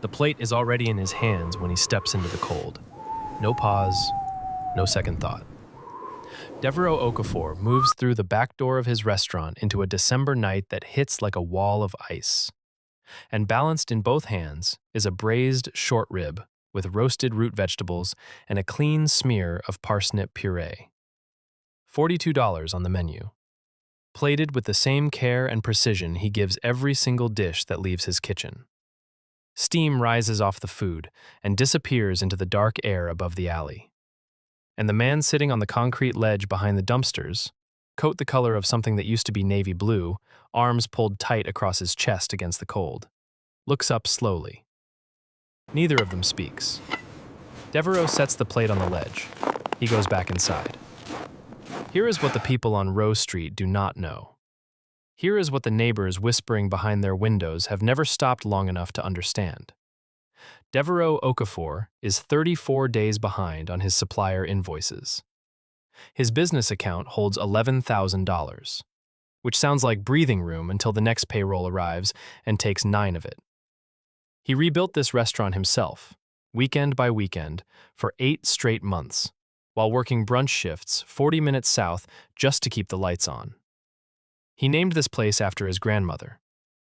The plate is already in his hands when he steps into the cold. No pause, no second thought. Devereaux Okafor moves through the back door of his restaurant into a December night that hits like a wall of ice. And balanced in both hands is a braised short rib with roasted root vegetables and a clean smear of parsnip puree. $42 on the menu. Plated with the same care and precision he gives every single dish that leaves his kitchen. Steam rises off the food and disappears into the dark air above the alley. And the man sitting on the concrete ledge behind the dumpsters, coat the color of something that used to be navy blue, arms pulled tight across his chest against the cold, looks up slowly. Neither of them speaks. Devereaux sets the plate on the ledge. He goes back inside. Here is what the people on Rose Street do not know. Here is what the neighbors whispering behind their windows have never stopped long enough to understand. Devereaux Okafor is 34 days behind on his supplier invoices. His business account holds $11,000, which sounds like breathing room until the next payroll arrives and takes 9 of it. He rebuilt this restaurant himself, weekend by weekend, for 8 straight months, while working brunch shifts 40 minutes south just to keep the lights on. He named this place after his grandmother.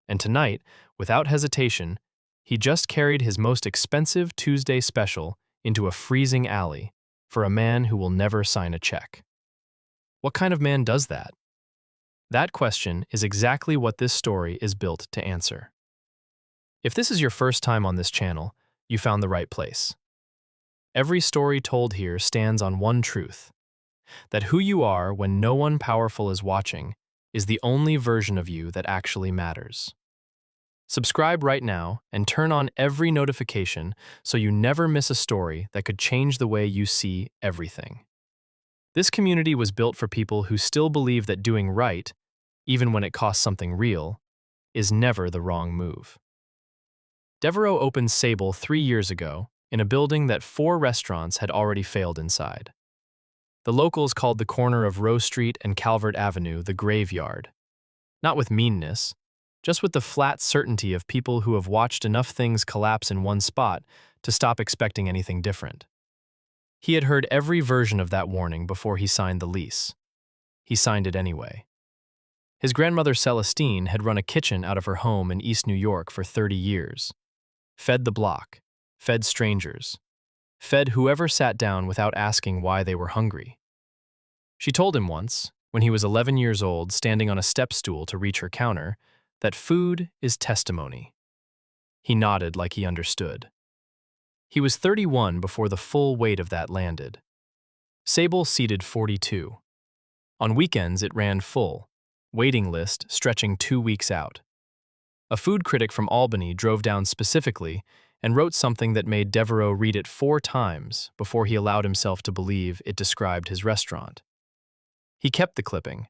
And tonight, without hesitation, he just carried his most expensive Tuesday special into a freezing alley for a man who will never sign a check. What kind of man does that? That question is exactly what this story is built to answer. If this is your first time on this channel, you found the right place. Every story told here stands on one truth: that who you are when no one powerful is watching is the only version of you that actually matters. Subscribe right now and turn on every notification so you never miss a story that could change the way you see everything. This community was built for people who still believe that doing right, even when it costs something real, is never the wrong move. Devereaux opened Sable 3 years ago in a building that 4 restaurants had already failed inside. The locals called the corner of Rose Street and Calvert Avenue the graveyard. Not with meanness, just with the flat certainty of people who have watched enough things collapse in one spot to stop expecting anything different. He had heard every version of that warning before he signed the lease. He signed it anyway. His grandmother Celestine had run a kitchen out of her home in East New York for 30 years. Fed the block, fed strangers, fed whoever sat down without asking why they were hungry. She told him once, when he was 11 years old, standing on a step stool to reach her counter, that food is testimony. He nodded like he understood. He was 31 before the full weight of that landed. Sable seated 42. On weekends it ran full, waiting list stretching 2 weeks out. A food critic from Albany drove down specifically and wrote something that made Devereaux read it 4 times before he allowed himself to believe it described his restaurant. He kept the clipping,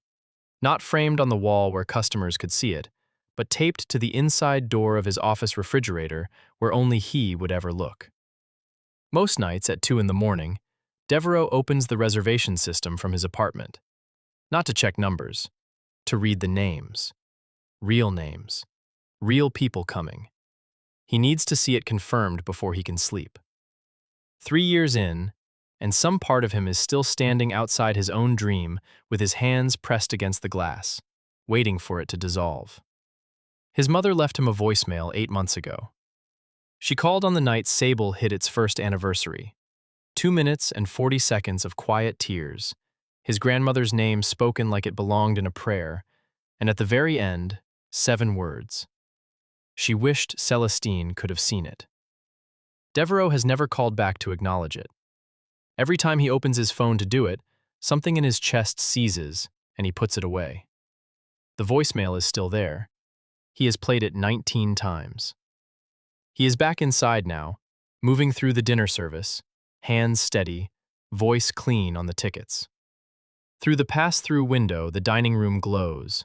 not framed on the wall where customers could see it, but taped to the inside door of his office refrigerator where only he would ever look. Most nights at 2 in the morning, Devereaux opens the reservation system from his apartment, not to check numbers, to read the names, real people coming. He needs to see it confirmed before he can sleep. 3 years in, and some part of him is still standing outside his own dream with his hands pressed against the glass, waiting for it to dissolve. His mother left him a voicemail 8 months ago. She called on the night Sable hit its first anniversary. 2 minutes and 40 seconds of quiet tears, his grandmother's name spoken like it belonged in a prayer, and at the very end, 7 words. She wished Celestine could have seen it. Devereaux has never called back to acknowledge it. Every time he opens his phone to do it, something in his chest seizes, and he puts it away. The voicemail is still there. He has played it 19 times. He is back inside now, moving through the dinner service, hands steady, voice clean on the tickets. Through the pass-through window, the dining room glows.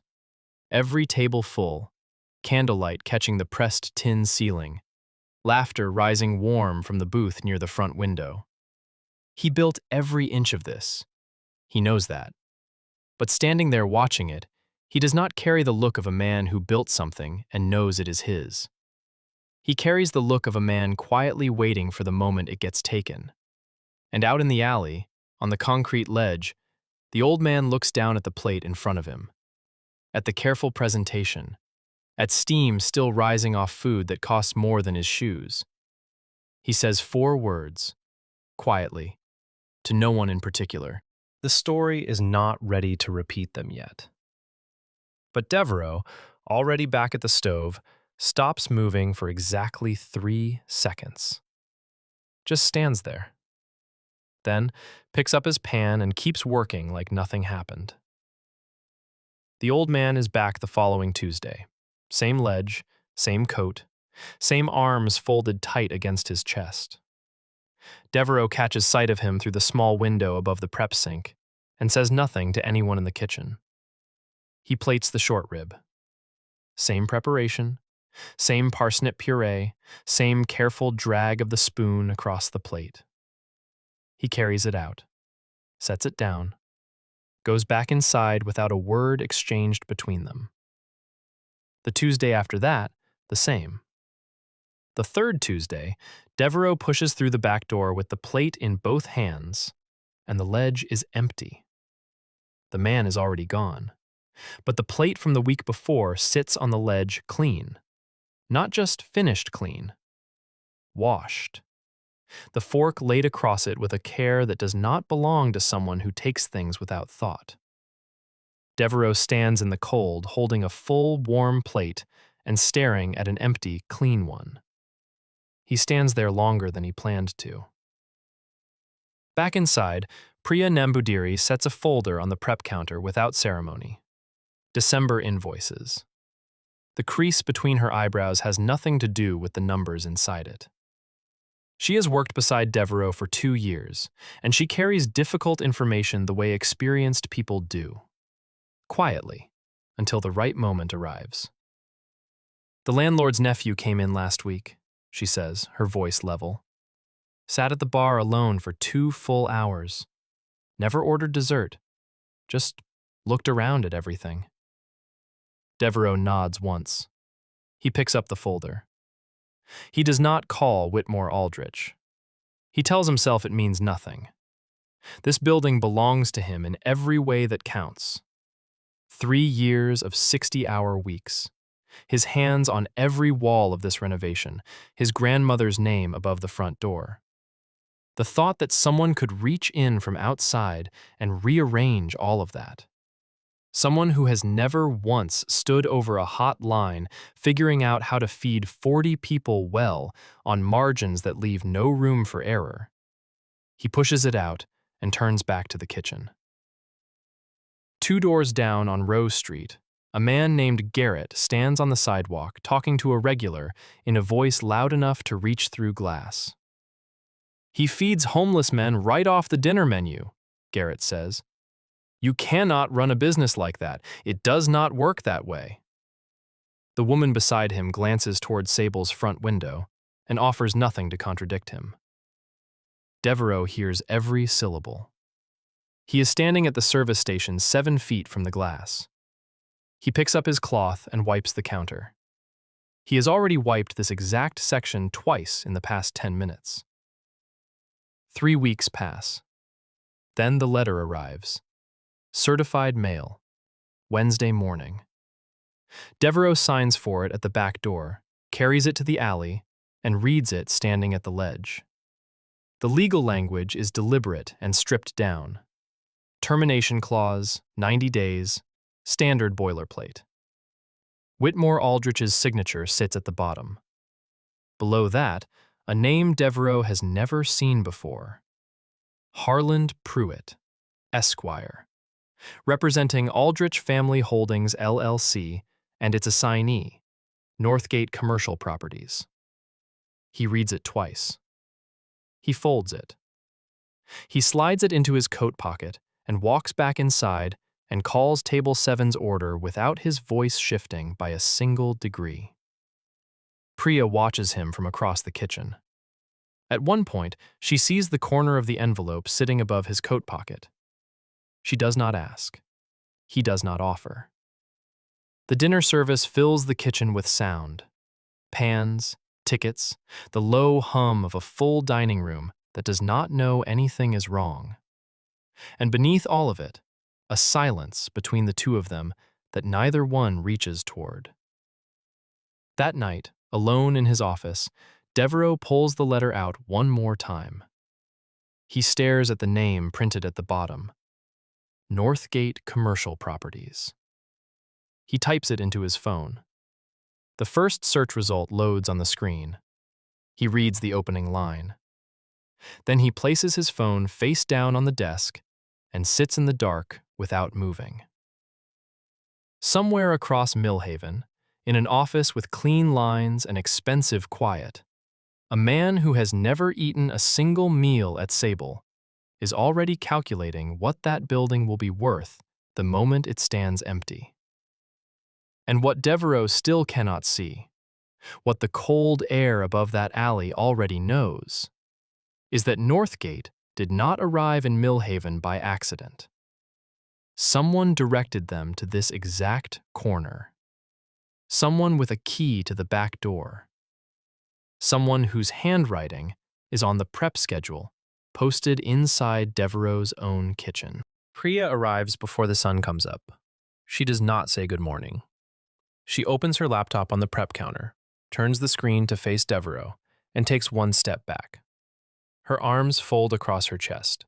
Every table full, candlelight catching the pressed tin ceiling, laughter rising warm from the booth near the front window. He built every inch of this. He knows that. But standing there watching it, he does not carry the look of a man who built something and knows it is his. He carries the look of a man quietly waiting for the moment it gets taken. And out in the alley, on the concrete ledge, the old man looks down at the plate in front of him, at the careful presentation, at steam still rising off food that costs more than his shoes. He says 4 words, quietly, to no one in particular. The story is not ready to repeat them yet. But Devereaux, already back at the stove, stops moving for exactly 3 seconds. Just stands there. Then picks up his pan and keeps working like nothing happened. The old man is back the following Tuesday. Same ledge, same coat, same arms folded tight against his chest. Devereaux catches sight of him through the small window above the prep sink and says nothing to anyone in the kitchen. He plates the short rib. Same preparation, same parsnip puree, same careful drag of the spoon across the plate. He carries it out, sets it down, goes back inside without a word exchanged between them. The Tuesday after that, the same. The third Tuesday, Devereaux pushes through the back door with the plate in both hands, and the ledge is empty. The man is already gone, but the plate from the week before sits on the ledge clean. Not just finished clean, washed. The fork laid across it with a care that does not belong to someone who takes things without thought. Devereaux stands in the cold, holding a full, warm plate and staring at an empty, clean one. He stands there longer than he planned to. Back inside, Priya Nambudiri sets a folder on the prep counter without ceremony. December invoices. The crease between her eyebrows has nothing to do with the numbers inside it. She has worked beside Devereaux for 2 years, and she carries difficult information the way experienced people do. Quietly, until the right moment arrives. The landlord's nephew came in last week, she says, her voice level. Sat at the bar alone for 2 full hours. Never ordered dessert. Just looked around at everything. Devereaux nods once. He picks up the folder. He does not call Whitmore Aldrich. He tells himself it means nothing. This building belongs to him in every way that counts. 3 years of 60-hour weeks. His hands on every wall of this renovation, his grandmother's name above the front door. The thought that someone could reach in from outside and rearrange all of that. Someone who has never once stood over a hot line figuring out how to feed 40 people well on margins that leave no room for error. He pushes it out and turns back to the kitchen. 2 doors down on Rose Street, a man named Garrett stands on the sidewalk talking to a regular in a voice loud enough to reach through glass. He feeds homeless men right off the dinner menu, Garrett says. You cannot run a business like that. It does not work that way. The woman beside him glances toward Sable's front window and offers nothing to contradict him. Devereaux hears every syllable. He is standing at the service station 7 feet from the glass. He picks up his cloth and wipes the counter. He has already wiped this exact section twice in the past 10 minutes. 3 weeks pass. Then the letter arrives. Certified mail. Wednesday morning. Devereaux signs for it at the back door, carries it to the alley, and reads it standing at the ledge. The legal language is deliberate and stripped down. Termination clause, 90 days, standard boilerplate. Whitmore Aldrich's signature sits at the bottom. Below that, a name Devereaux has never seen before. Harland Pruitt, Esquire, representing Aldrich Family Holdings LLC and its assignee, Northgate Commercial Properties. He reads it twice. He folds it. He slides it into his coat pocket and walks back inside and calls Table 7's order without his voice shifting by a single degree. Priya watches him from across the kitchen. At one point, she sees the corner of the envelope sitting above his coat pocket. She does not ask. He does not offer. The dinner service fills the kitchen with sound. Pans, tickets, the low hum of a full dining room that does not know anything is wrong. And beneath all of it, a silence between the two of them that neither one reaches toward. That night, alone in his office, Devereaux pulls the letter out one more time. He stares at the name printed at the bottom, Northgate Commercial Properties. He types it into his phone. The first search result loads on the screen. He reads the opening line. Then he places his phone face down on the desk and sits in the dark without moving. Somewhere across Millhaven, in an office with clean lines and expensive quiet, a man who has never eaten a single meal at Sable is already calculating what that building will be worth the moment it stands empty. And what Devereaux still cannot see, what the cold air above that alley already knows, is that Northgate did not arrive in Millhaven by accident. Someone directed them to this exact corner. Someone with a key to the back door. Someone whose handwriting is on the prep schedule posted inside Devereaux's own kitchen. Priya arrives before the sun comes up. She does not say good morning. She opens her laptop on the prep counter, turns the screen to face Devereaux, and takes one step back. Her arms fold across her chest.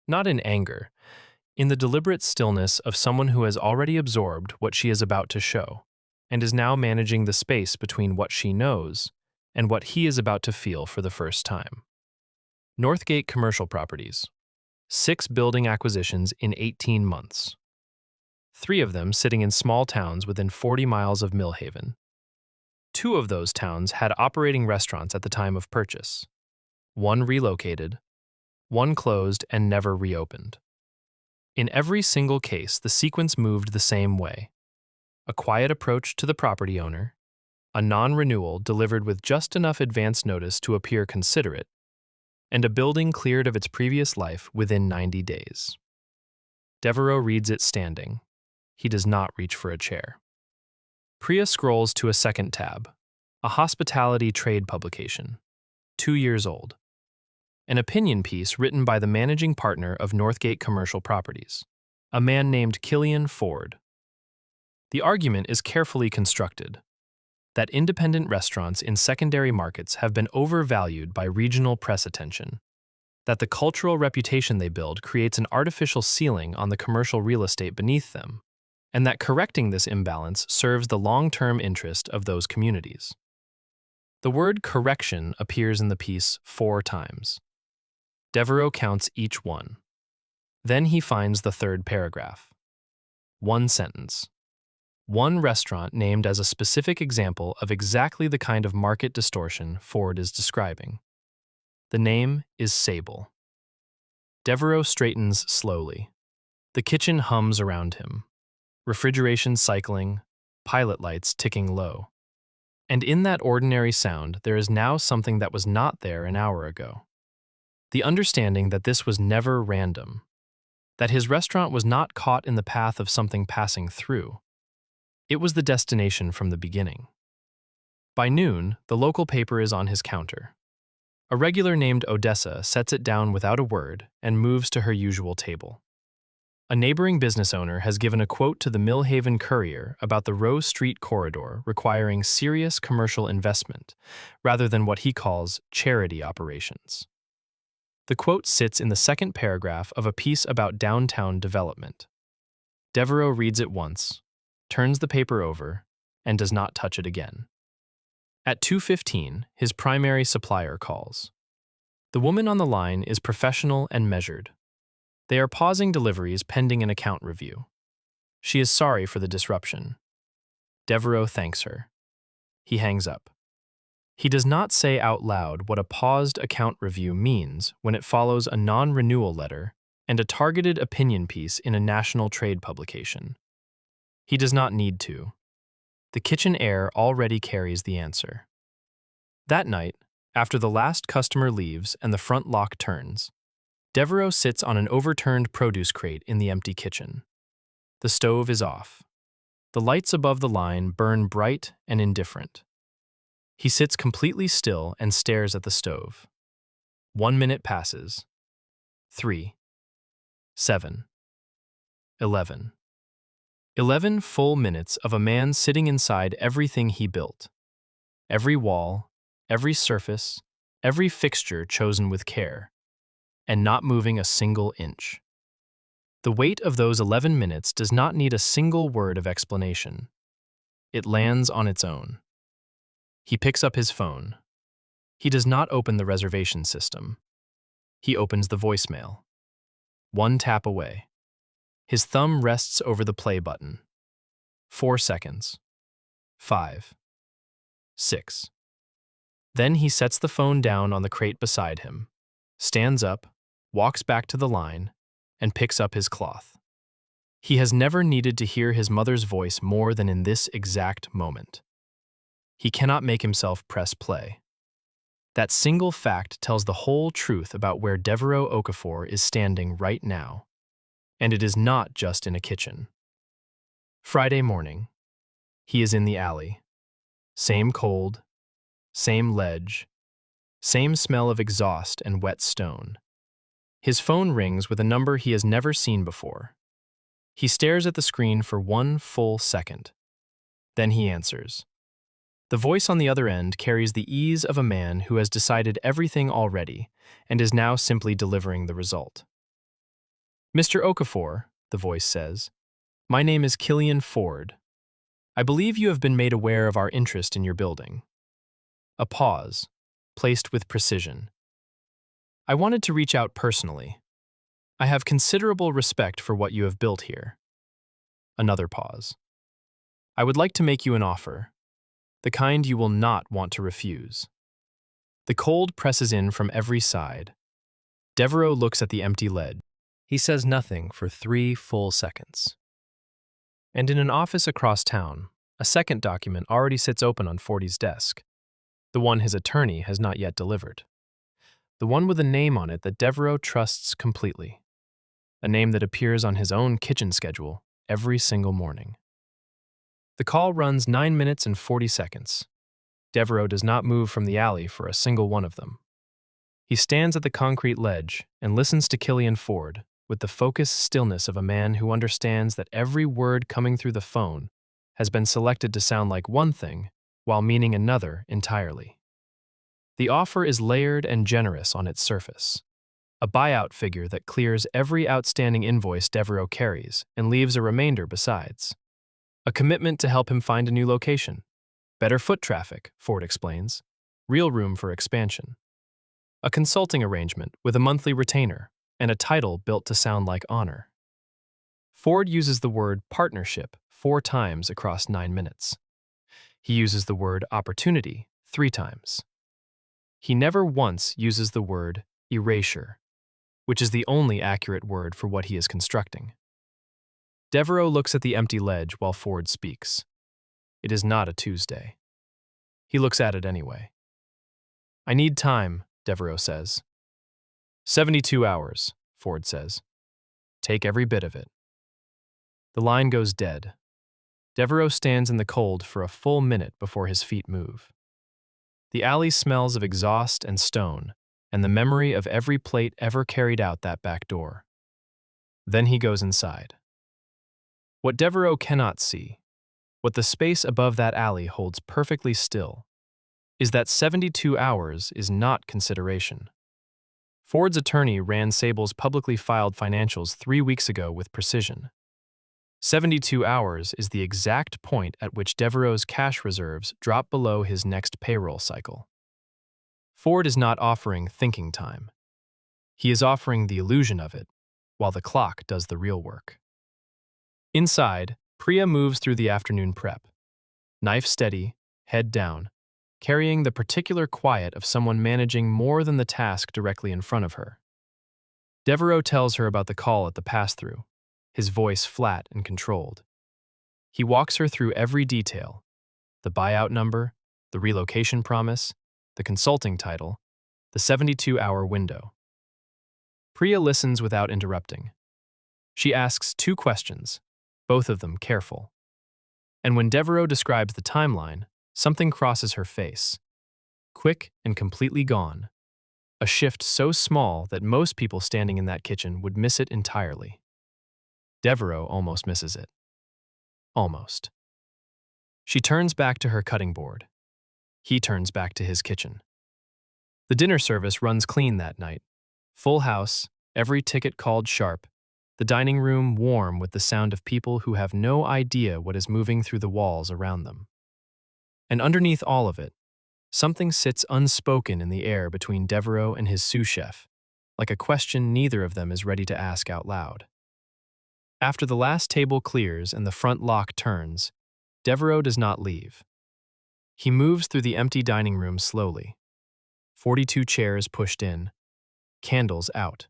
Not in anger, in the deliberate stillness of someone who has already absorbed what she is about to show, and is now managing the space between what she knows and what he is about to feel for the first time. Northgate Commercial Properties. 6 building acquisitions in 18 months. 3 of them sitting in small towns within 40 miles of Millhaven. 2 of those towns had operating restaurants at the time of purchase. 1 relocated, 1 closed and never reopened. In every single case, the sequence moved the same way. A quiet approach to the property owner, a non-renewal delivered with just enough advance notice to appear considerate, and a building cleared of its previous life within 90 days. Devereaux reads it standing. He does not reach for a chair. Priya scrolls to a second tab, a hospitality trade publication, 2 years old. An opinion piece written by the managing partner of Northgate Commercial Properties, a man named Killian Ford. The argument is carefully constructed, that independent restaurants in secondary markets have been overvalued by regional press attention, that the cultural reputation they build creates an artificial ceiling on the commercial real estate beneath them, and that correcting this imbalance serves the long-term interest of those communities. The word correction appears in the piece 4 times. Devereaux counts each one. Then he finds the third paragraph. 1 sentence. 1 restaurant named as a specific example of exactly the kind of market distortion Ford is describing. The name is Sable. Devereaux straightens slowly. The kitchen hums around him. Refrigeration cycling, pilot lights ticking low. And in that ordinary sound, there is now something that was not there an hour ago. The understanding that this was never random. That his restaurant was not caught in the path of something passing through. It was the destination from the beginning. By noon, the local paper is on his counter. A regular named Odessa sets it down without a word and moves to her usual table. A neighboring business owner has given a quote to the Millhaven Courier about the Rose Street corridor requiring serious commercial investment, rather than what he calls charity operations. The quote sits in the second paragraph of a piece about downtown development. Devereaux reads it once, turns the paper over, and does not touch it again. At 2:15, his primary supplier calls. The woman on the line is professional and measured. They are pausing deliveries pending an account review. She is sorry for the disruption. Devereaux thanks her. He hangs up. He does not say out loud what a paused account review means when it follows a non-renewal letter and a targeted opinion piece in a national trade publication. He does not need to. The kitchen air already carries the answer. That night, after the last customer leaves and the front lock turns, Devereaux sits on an overturned produce crate in the empty kitchen. The stove is off. The lights above the line burn bright and indifferent. He sits completely still and stares at the stove. 1 minute passes. 3, 7, 11. 11 full minutes of a man sitting inside everything he built. Every wall, every surface, every fixture chosen with care, and not moving a single inch. The weight of those 11 minutes does not need a single word of explanation. It lands on its own. He picks up his phone. He does not open the reservation system. He opens the voicemail. 1 tap away. His thumb rests over the play button. 4 seconds. 5. 6. Then he sets the phone down on the crate beside him, stands up, walks back to the line, and picks up his cloth. He has never needed to hear his mother's voice more than in this exact moment. He cannot make himself press play. That single fact tells the whole truth about where Devereux Okafor is standing right now. And it is not just in a kitchen. Friday morning. He is in the alley. Same cold, same ledge, same smell of exhaust and wet stone. His phone rings with a number he has never seen before. He stares at the screen for 1 full second. Then he answers. The voice on the other end carries the ease of a man who has decided everything already and is now simply delivering the result. Mr. Okafor, the voice says, my name is Killian Ford. I believe you have been made aware of our interest in your building. A pause, placed with precision. I wanted to reach out personally. I have considerable respect for what you have built here. Another pause. I would like to make you an offer, the kind you will not want to refuse. The cold presses in from every side. Devereux looks at the empty ledge. He says nothing for 3 full seconds. And in an office across town, a second document already sits open on Fordy's desk, the one his attorney has not yet delivered. The one with a name on it that Devereux trusts completely. A name that appears on his own kitchen schedule every single morning. The call runs 9 minutes and 40 seconds. Devereux does not move from the alley for a single one of them. He stands at the concrete ledge and listens to Killian Ford with the focused stillness of a man who understands that every word coming through the phone has been selected to sound like one thing while meaning another entirely. The offer is layered and generous on its surface. A buyout figure that clears every outstanding invoice Devereux carries and leaves a remainder besides. A commitment to help him find a new location. Better foot traffic, Ford explains. Real room for expansion. A consulting arrangement with a monthly retainer and a title built to sound like honor. Ford uses the word partnership 4 times across 9 minutes. He uses the word opportunity 3 times. He never once uses the word erasure, which is the only accurate word for what he is constructing. Devereux looks at the empty ledge while Ford speaks. It is not a Tuesday. He looks at it anyway. I need time, Devereux says. 72 hours, Ford says. Take every bit of it. The line goes dead. Devereux stands in the cold for a full minute before his feet move. The alley smells of exhaust and stone, and the memory of every plate ever carried out that back door. Then he goes inside. What Devereux cannot see, what the space above that alley holds perfectly still, is that 72 hours is not consideration. Ford's attorney ran Sable's publicly filed financials 3 weeks ago with precision. 72 hours is the exact point at which Devereux's cash reserves drop below his next payroll cycle. Ford is not offering thinking time. He is offering the illusion of it, while the clock does the real work. Inside, Priya moves through the afternoon prep. Knife steady, head down, carrying the particular quiet of someone managing more than the task directly in front of her. Devereux tells her about the call at the pass-through, his voice flat and controlled. He walks her through every detail, the buyout number, the relocation promise, the consulting title, the 72-hour window. Priya listens without interrupting. She asks 2 questions, both of them careful. And when Devereux describes the timeline, something crosses her face, quick and completely gone. A shift so small that most people standing in that kitchen would miss it entirely. Devereaux almost misses it. Almost. She turns back to her cutting board. He turns back to his kitchen. The dinner service runs clean that night. Full house, every ticket called sharp, the dining room warm with the sound of people who have no idea what is moving through the walls around them. And underneath all of it, something sits unspoken in the air between Devereaux and his sous chef, like a question neither of them is ready to ask out loud. After the last table clears and the front lock turns, Devereaux does not leave. He moves through the empty dining room slowly. 42 chairs pushed in, candles out.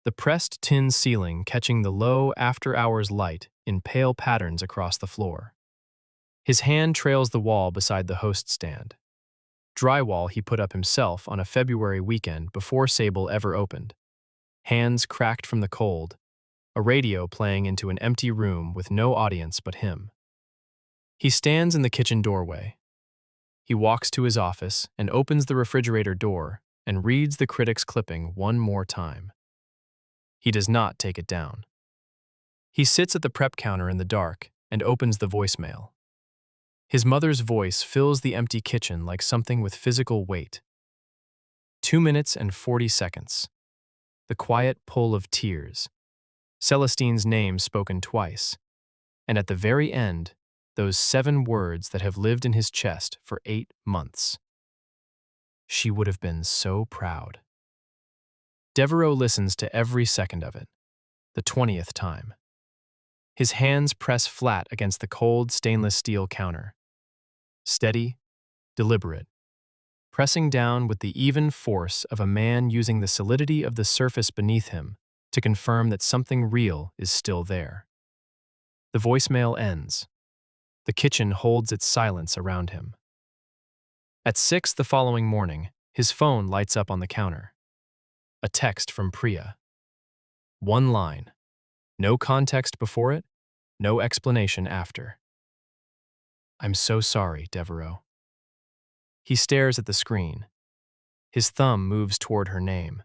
The pressed tin ceiling catching the low after-hours light in pale patterns across the floor. His hand trails the wall beside the host stand. Drywall he put up himself on a February weekend before Sable ever opened. Hands cracked from the cold, a radio playing into an empty room with no audience but him. He stands in the kitchen doorway. He walks to his office and opens the refrigerator door and reads the critic's clipping one more time. He does not take it down. He sits at the prep counter in the dark and opens the voicemail. His mother's voice fills the empty kitchen like something with physical weight. 2 minutes and 40 seconds. The quiet pull of tears. Celestine's name spoken twice. And at the very end, those 7 words that have lived in his chest for 8 months. She would have been so proud. Devereaux listens to every second of it, the 20th time. His hands press flat against the cold stainless steel counter. Steady, deliberate, pressing down with the even force of a man using the solidity of the surface beneath him to confirm that something real is still there. The voicemail ends. The kitchen holds its silence around him. At 6 the following morning, his phone lights up on the counter. A text from Priya. 1 line. No context before it, no explanation after. I'm so sorry, Devereaux. He stares at the screen. His thumb moves toward her name.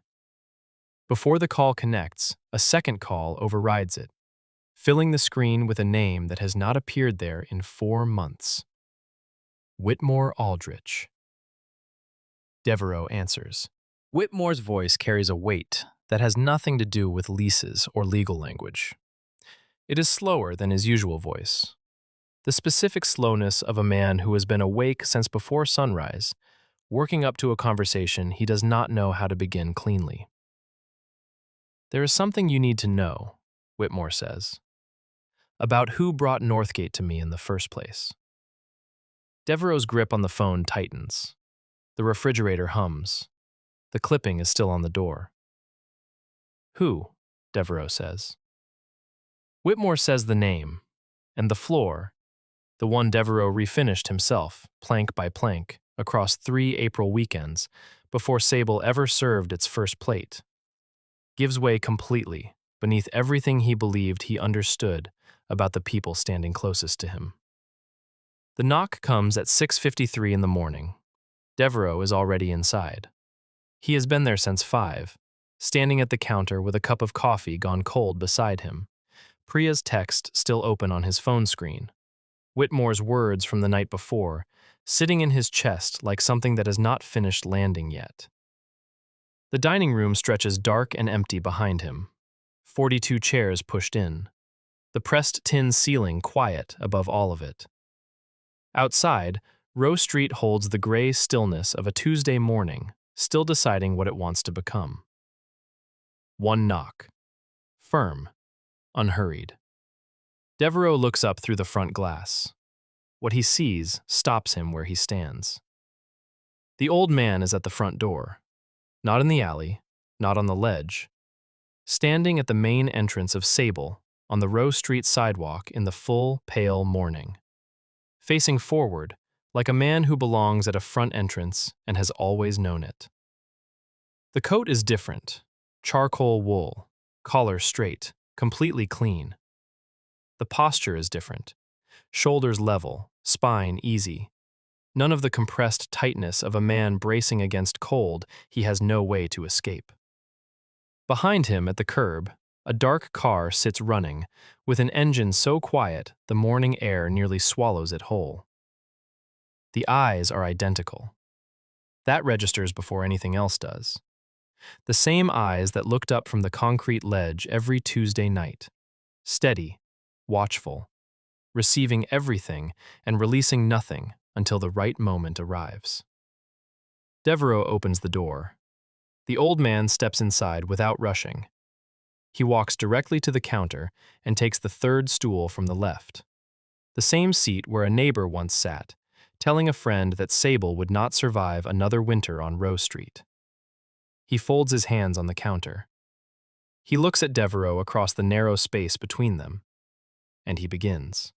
Before the call connects, a second call overrides it, filling the screen with a name that has not appeared there in 4 months. Whitmore Aldrich. Devereaux answers. Whitmore's voice carries a weight that has nothing to do with leases or legal language. It is slower than his usual voice. The specific slowness of a man who has been awake since before sunrise, working up to a conversation he does not know how to begin cleanly. There is something you need to know, Whitmore says, about who brought Northgate to me in the first place. Devereaux's grip on the phone tightens. The refrigerator hums. The clipping is still on the door. Who? Devereaux says. Whitmore says the name, and the floor, the one Devereaux refinished himself, plank by plank, across 3 April weekends, before Sable ever served its first plate, gives way completely beneath everything he believed he understood about the people standing closest to him. The knock comes at 6:53 in the morning. Devereaux is already inside. He has been there since 5, standing at the counter with a cup of coffee gone cold beside him, Priya's text still open on his phone screen, Whitmore's words from the night before, sitting in his chest like something that has not finished landing yet. The dining room stretches dark and empty behind him, 42 chairs pushed in, the pressed tin ceiling quiet above all of it. Outside, Rowe Street holds the gray stillness of a Tuesday morning, still deciding what it wants to become. One knock. Firm. Unhurried. Devereaux looks up through the front glass. What he sees stops him where he stands. The old man is at the front door. Not in the alley, not on the ledge. Standing at the main entrance of Sable, on the Rowe Street sidewalk in the full, pale morning. Facing forward, like a man who belongs at a front entrance and has always known it. The coat is different. Charcoal wool, collar straight, completely clean. The posture is different. Shoulders level, spine easy. None of the compressed tightness of a man bracing against cold he has no way to escape. Behind him at the curb, a dark car sits running, with an engine so quiet the morning air nearly swallows it whole. The eyes are identical. That registers before anything else does. The same eyes that looked up from the concrete ledge every Tuesday night. Steady, watchful, receiving everything and releasing nothing until the right moment arrives. Devereaux opens the door. The old man steps inside without rushing. He walks directly to the counter and takes the third stool from the left, the same seat where a neighbor once sat, telling a friend that Sable would not survive another winter on Rowe Street. He folds his hands on the counter. He looks at Devereaux across the narrow space between them, and he begins.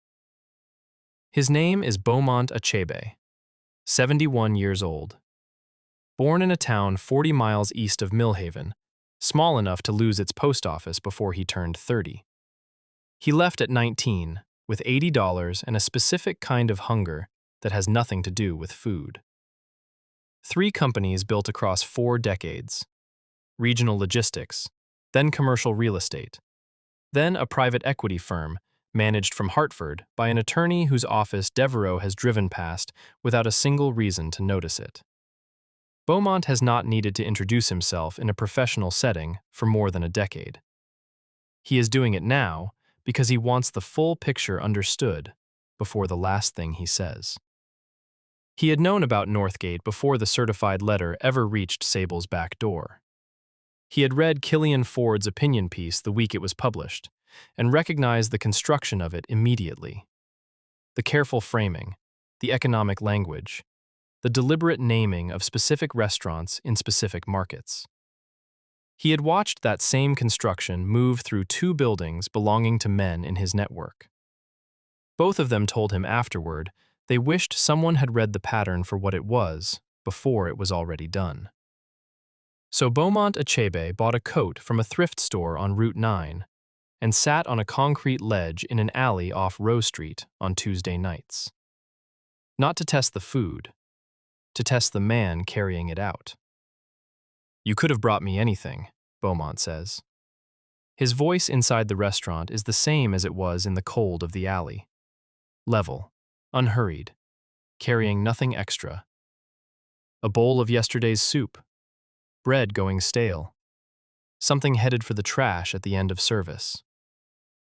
His name is Beaumont Achebe, 71 years old. Born in a town 40 miles east of Millhaven, small enough to lose its post office before he turned 30. He left at 19 with $80 and a specific kind of hunger that has nothing to do with food. 3 companies built across 4 decades: regional logistics, then commercial real estate, then a private equity firm managed from Hartford by an attorney whose office Devereaux has driven past without a single reason to notice it. Beaumont has not needed to introduce himself in a professional setting for more than a decade. He is doing it now because he wants the full picture understood before the last thing he says. He had known about Northgate before the certified letter ever reached Sable's back door. He had read Killian Ford's opinion piece the week it was published and recognized the construction of it immediately. The careful framing, the economic language, the deliberate naming of specific restaurants in specific markets. He had watched that same construction move through 2 buildings belonging to men in his network. Both of them told him afterward they wished someone had read the pattern for what it was before it was already done. So Beaumont Achebe bought a coat from a thrift store on Route 9 and sat on a concrete ledge in an alley off Rowe Street on Tuesday nights. Not to test the food, to test the man carrying it out. "You could have brought me anything," Beaumont says. His voice inside the restaurant is the same as it was in the cold of the alley. Level, unhurried, carrying nothing extra. A bowl of yesterday's soup, bread going stale, something headed for the trash at the end of service.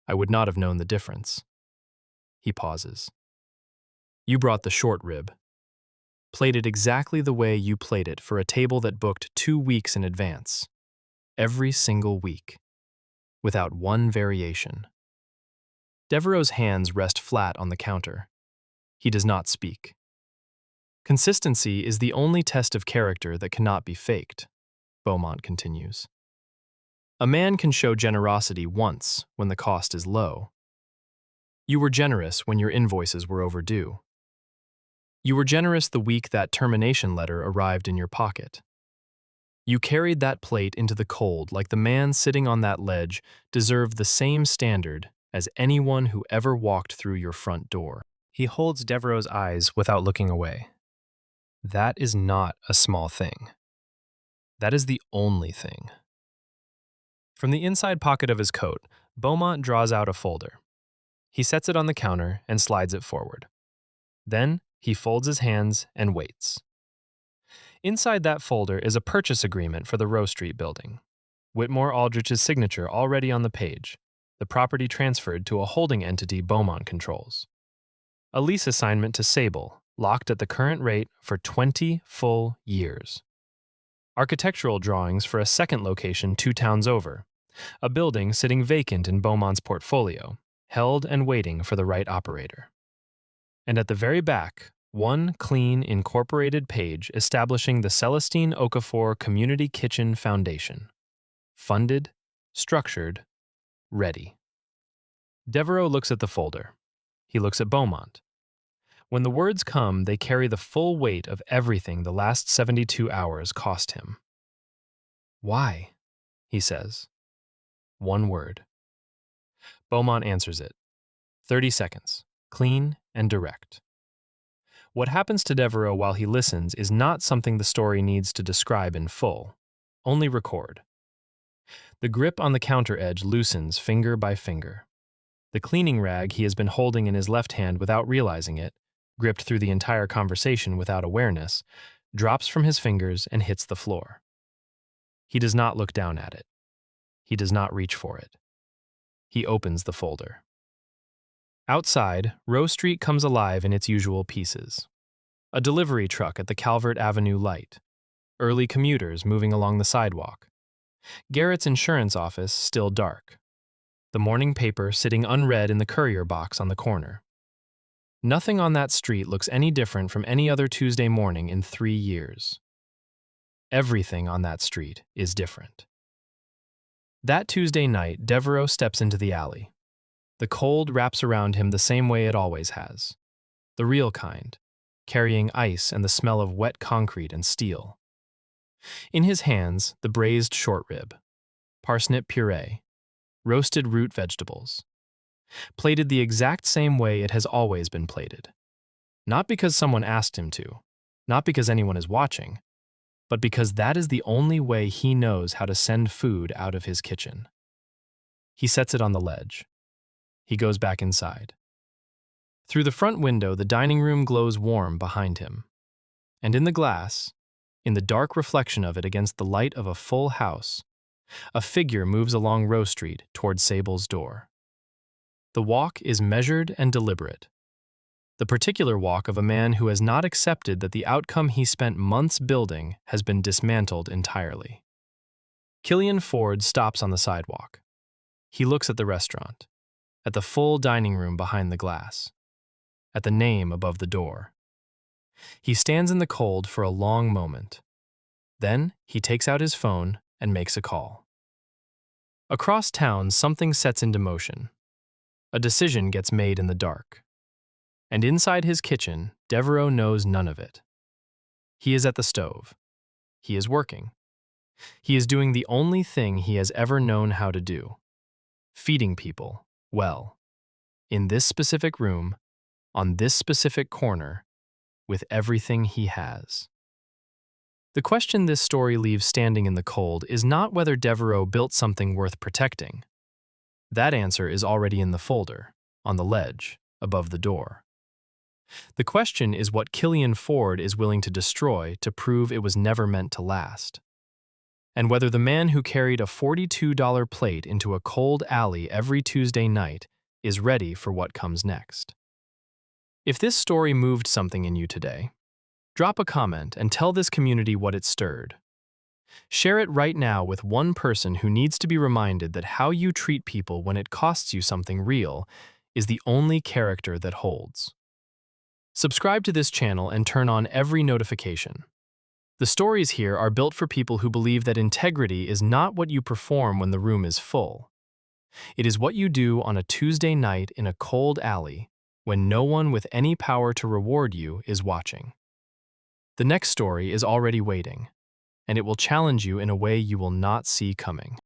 I would not have known the difference. He pauses. "You brought the short rib. Played it exactly the way you played it for a table that booked 2 weeks in advance. Every single week. Without one variation." Devereaux's hands rest flat on the counter. He does not speak. Consistency is the only test of character that cannot be faked, Beaumont continues. A man can show generosity once when the cost is low. You were generous when your invoices were overdue. You were generous the week that termination letter arrived in your pocket. You carried that plate into the cold like the man sitting on that ledge deserved the same standard as anyone who ever walked through your front door. He holds Devereaux's eyes without looking away. That is not a small thing. That is the only thing. From the inside pocket of his coat, Beaumont draws out a folder. He sets it on the counter and slides it forward. Then he folds his hands and waits. Inside that folder is a purchase agreement for the Rowe Street building. Whitmore Aldrich's signature already on the page, the property transferred to a holding entity Beaumont controls. A lease assignment to Sable, locked at the current rate for 20 full years. Architectural drawings for a second location 2 towns over, a building sitting vacant in Beaumont's portfolio, held and waiting for the right operator. And at the very back, one clean, incorporated page establishing the Celestine Okafor Community Kitchen Foundation. Funded, structured, ready. Devereaux looks at the folder. He looks at Beaumont. When the words come, they carry the full weight of everything the last 72 hours cost him. "Why?" he says. One word. Beaumont answers it. 30 seconds, clean and direct. What happens to Devereaux while he listens is not something the story needs to describe in full, only record. The grip on the counter edge loosens finger by finger. The cleaning rag he has been holding in his left hand without realizing it, gripped through the entire conversation without awareness, drops from his fingers and hits the floor. He does not look down at it. He does not reach for it. He opens the folder. Outside, Rowe Street comes alive in its usual pieces. A delivery truck at the Calvert Avenue light. Early commuters moving along the sidewalk. Garrett's insurance office still dark. The morning paper sitting unread in the courier box on the corner. Nothing on that street looks any different from any other Tuesday morning in 3 years. Everything on that street is different. That Tuesday night, Devereaux steps into the alley. The cold wraps around him the same way it always has. The real kind, carrying ice and the smell of wet concrete and steel. In his hands, the braised short rib, parsnip puree, roasted root vegetables, plated the exact same way it has always been plated. Not because someone asked him to, not because anyone is watching, but because that is the only way he knows how to send food out of his kitchen. He sets it on the ledge. He goes back inside. Through the front window, the dining room glows warm behind him. And in the glass, in the dark reflection of it against the light of a full house, a figure moves along Rowe Street toward Sable's door. The walk is measured and deliberate. The particular walk of a man who has not accepted that the outcome he spent months building has been dismantled entirely. Killian Ford stops on the sidewalk. He looks at the restaurant, at the full dining room behind the glass, at the name above the door. He stands in the cold for a long moment. Then he takes out his phone and makes a call. Across town, something sets into motion. A decision gets made in the dark. And inside his kitchen, Devereaux knows none of it. He is at the stove. He is working. He is doing the only thing he has ever known how to do: feeding people well, in this specific room, on this specific corner, with everything he has. The question this story leaves standing in the cold is not whether Devereaux built something worth protecting. That answer is already in the folder, on the ledge, above the door. The question is what Killian Ford is willing to destroy to prove it was never meant to last. And whether the man who carried a $42 plate into a cold alley every Tuesday night is ready for what comes next. If this story moved something in you today, drop a comment and tell this community what it stirred. Share it right now with one person who needs to be reminded that how you treat people when it costs you something real is the only character that holds. Subscribe to this channel and turn on every notification. The stories here are built for people who believe that integrity is not what you perform when the room is full. It is what you do on a Tuesday night in a cold alley when no one with any power to reward you is watching. The next story is already waiting, and it will challenge you in a way you will not see coming.